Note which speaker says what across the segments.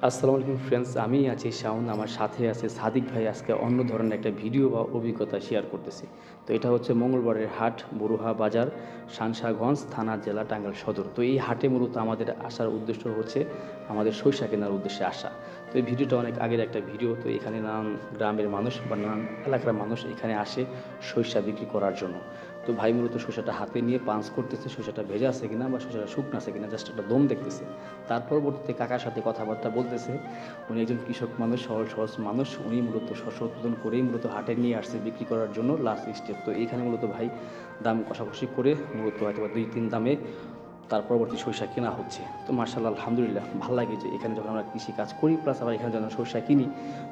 Speaker 1: আসসালামু আলাইকুম ফ্রেন্ডস, আমি আছি শাওন, আমার সাথে আছে সাদিক ভাই। আজকে অন্য ধরনের একটা ভিডিও বা অভিজ্ঞতা শেয়ার করতেছি। তো এটা হচ্ছে মঙ্গলবারের হাট, বড়ুহা বাজার, শানশাগঞ্জ থানা, জেলা টাঙ্গাইল সদর। তো এই হাটে মূলত আমাদের আসার উদ্দেশ্য হচ্ছে আমাদের সরিষা কেনার উদ্দেশ্যে আসা। তো এই ভিডিওটা অনেক আগের একটা ভিডিও। তো এখানে নানান গ্রামের মানুষ বা নানান এলাকার মানুষ এখানে আসে সরিষা বিক্রি করার জন্য। তো ভাই মূলত সরিষাটা হাতে নিয়ে পাঞ্চ করতেছে, সরিষাটা ভেজা আছে কিনা বা সরিষাটা শুকনো আছে কিনা, জাস্ট একটা দম দেখতেছে। তার পরবর্তীতে কাকার সাথে কথাবার্তা বলতেছে। উনি একজন কৃষক মানুষ, সহজ সহজ মানুষ। উনি মূলত শস্য উৎপাদন করেই মূলত হাটে নিয়ে আসছে বিক্রি করার জন্য লাস্ট স্টেপ। তো এইখানে মূলত ভাই দাম কষাকষি করে মূলত হয়তো বা 2-3 দামে তার পরবর্তী সরিষা কেনা হচ্ছে। তো মার্শাল্লাহ আলহামদুলিল্লাহ ভালো লাগে যে এখানে যখন আমরা কৃষিকাজ করি প্লাস আবার এখানে যখন সরিষা কিনি,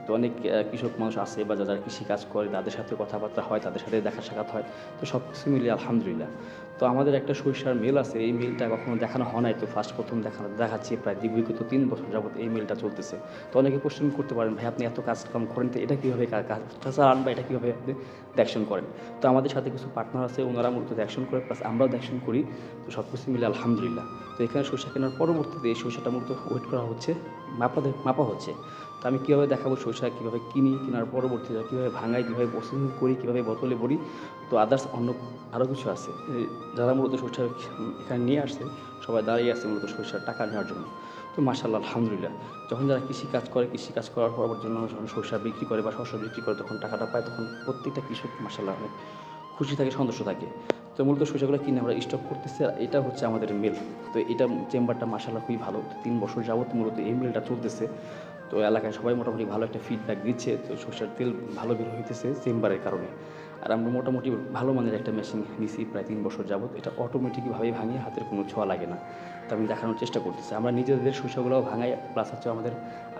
Speaker 1: তো অনেক কৃষক মানুষ আছে বা যারা কৃষিকাজ করে তাদের সাথে কথাবার্তা হয়, তাদের সাথে দেখা সাক্ষাৎ হয়। তো সব কিছু মিলিয়ে আলহামদুলিল্লাহ। তো আমাদের একটা সরিষার মিল আছে, এই মিলটা কখনো দেখানো হয় নাই। তো প্রথম দেখাচ্ছি, প্রায় বিগত 3 বছর যাবত এই মিলটা চলতেছে। তো অনেকে কোশ্চেন করতে পারেন, ভাই আপনি এত কাজ কাম করেন, তো এটা কীভাবে কাজটা চালান বা এটা কীভাবে আপনি দেখশন করেন? তো আমাদের সাথে কিছু পার্টনার আছে, ওনারা মূলত দেখশন করে প্লাস আমরাও দেখশন করি। তো সব কিছু মিলে আলহামদুলিল্লাহ। তো এখানে সরিষা কেনার পরবর্তীতে এই সরিষাটা মূলত ওয়েট করা হচ্ছে, মাপা হচ্ছে। তো আমি কীভাবে দেখাবো সরিষা কীভাবে কিনি, কেনার পরবর্তীতে কীভাবে ভাঙাই, কীভাবে প্রসেসিং করি, কীভাবে বোতলে ভরি। তো আদার্স অন্য আরও কিছু আছে। যারা মূলত সরিষা এখানে নিয়ে আসছে সবাই দাঁড়িয়ে আছে মূলত সরিষার টাকা নেওয়ার জন্য। তো মাশাআল্লাহ আলহামদুলিল্লাহ। যখন যারা কৃষিকাজ করে, কৃষিকাজ করার পরবর্তী জন্য যখন সরিষা বিক্রি করে বা শস্য বিক্রি করে তখন টাকাটা পায়, তখন প্রত্যেকটা কৃষক মাশাআল্লাহ অনেক খুশি থাকে, সন্তুষ্ট থাকে। তো মূলত সরিষাগুলো কিনে আমরা স্টক করতেছি, আর এটা হচ্ছে আমাদের মিল। তো এটা চেম্বারটা মাশাআল্লাহ খুবই ভালো। 3 বছর যাবত মূলত এই মিলটা চলতেছে। তো এলাকায় সবাই মোটামুটি ভালো একটা ফিডব্যাক দিচ্ছে। তো সরিষার তেল ভালো বের হইতেছে চেম্বারের কারণে। আর আমরা মোটামুটি ভালো মানের একটা মেশিন নিছি প্রায় 3 বছর যাবত। এটা অটোমেটিকভাবেই ভাঙি, হাতের কোনো ছোঁয়া লাগে না। তো আমি দেখানোর চেষ্টা করতেছি। আমরা নিজেদের সরিষাগুলোও ভাঙাই, প্লাস হচ্ছে আমাদের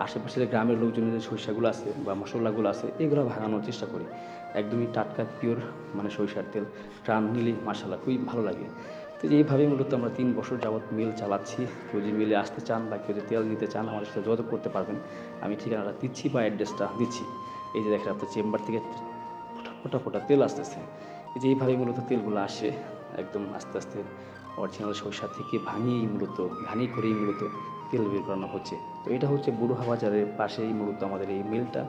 Speaker 1: আশেপাশের গ্রামের লোকজনের যে সরিষাগুলো আছে বা মশলাগুলো আছে এগুলো ভাঙানোর চেষ্টা করি। একদমই টাটকা পিওর মানে সরিষার তেল, ঘ্রাণ নিলেই মাশাআল্লাহ খুবই ভালো লাগে। তো এইভাবেই মূলত আমরা 3 বছর যাবত মিল চালাচ্ছি। কেউ যদি মিলে আসতে চান বা কেউ যদি তেল নিতে চান আমাদের সাথে যোগাযোগ করতে পারবেন। আমি ঠিকানাটা দিচ্ছি বা অ্যাড্রেসটা দিচ্ছি। এই যে দেখেন আপনার চেম্বার থেকে ফোঁটা, ফোঁটা তেল আসতেছে। এই যে এইভাবেই মূলত তেলগুলো আসে। একদম আস্তে, আস্তে অরিজিনাল সরিষা থেকে ভাঙিয়েই মূলত ঘানি করেই মূলত তেল বের করানো হচ্ছে। তো এটা হচ্ছে বুড়োহা বাজারের পাশেই মূলত আমাদের এই মিলটা।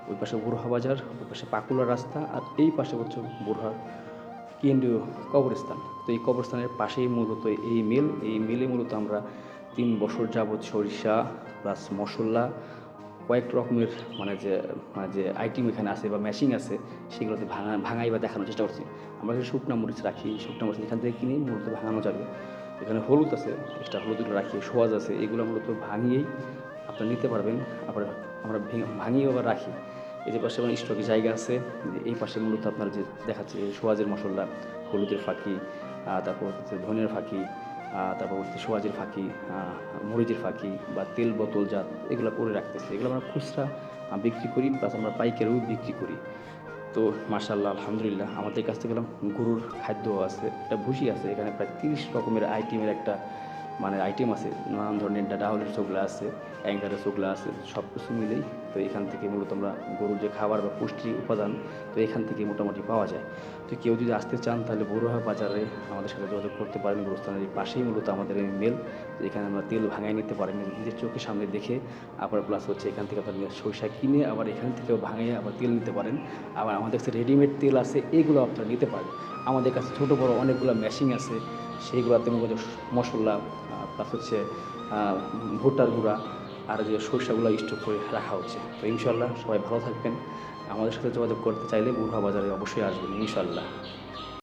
Speaker 1: ওই পাশে বুড়োহা বাজার, ওই পাশে পাকুলা রাস্তা, আর এই পাশে হচ্ছে বুড়োহা কেন্দ্রীয় কবরস্থান। তো এই কবরস্থানের পাশেই মূলত এই মিল। এই মিলে মূলত আমরা 3 বছর যাবৎ সরিষা প্লাস মশলা কয়েক রকমের মানে যে আইটেম এখানে আছে বা মেশিন আছে সেগুলোতে ভাঙাই বা দেখানোর চেষ্টা করছি। আমরা এখানে শুকনা মরিচ রাখি, শুকনা মরিচ এখান থেকে কিনেই মূলত ভাঙানো যাবে। এখানে হলুদ আছে, এক্সট্রা হলুদগুলো রাখি, সোয়াজ আছে, এগুলো মূলত ভাঙিয়েই আপনারা নিতে পারবেন। আবার আমরা ভাঙিয়ে আবার রাখি। এই যে পাশে আমার স্টকে জায়গা আছে, এই পাশে মূলত আপনার যে দেখাচ্ছে সোয়াজের মশলা, হলুদের ফাঁকি, তারপর হচ্ছে ধনিয়ার ফাঁকি, তারপর হচ্ছে সোয়াজের ফাঁকি, মরিচের ফাঁকি বা তেল বোতলজাত এগুলো করে রাখতেছে। এগুলো আমরা খুচরা বিক্রি করি প্লাস আমরা পাইকারিও বিক্রি করি। তো মাশাআল্লাহ আলহামদুলিল্লাহ আমাদের কাছ থেকে গরুর খাদ্য আছে, একটা ভুসি আছে, এখানে প্রায় 30 রকমের আইটেমের একটা মানে আইটেম আছে। নানান ধরনের ডাউলের চোগলা আছে, অ্যাঙ্গারের চোগলা আছে, সব কিছু মিলেই তো এখান থেকে মূলত আমরা গরুর যে খাবার বা পুষ্টি উপাদান তো এখান থেকে মোটামুটি পাওয়া যায়। তো কেউ যদি আসতে চান তাহলে বড়ুহা বাজারে আমাদের সাথে যোগাযোগ করতে পারেন। গোরস্থানের এই পাশেই মূলত আমাদের এই মিল, যেখানে আমরা তেল ভাঙায় নিতে পারেন নিজের চোখের সামনে দেখে। আবার প্লাস হচ্ছে এখান থেকে আপনার সরিষা কিনে আবার এখান থেকেও ভাঙিয়ে আবার তেল নিতে পারেন। আবার আমাদের কাছে রেডিমেড তেল আছে, এগুলো আপনারা নিতে পারেন। আমাদের কাছে ছোটো বড়ো অনেকগুলো মেশিন আছে, সেইগুলোতে মূলত মশলা প্লাস হচ্ছে ভুট্টার গুঁড়া আর যে সরিষাগুলো স্টোর করে রাখা হচ্ছে। তো ইনশাল্লাহ সবাই ভালো থাকবেন। আমাদের সাথে যোগাযোগ করতে চাইলে বুড়া বাজারে অবশ্যই আসবেন ইনশাল্লাহ।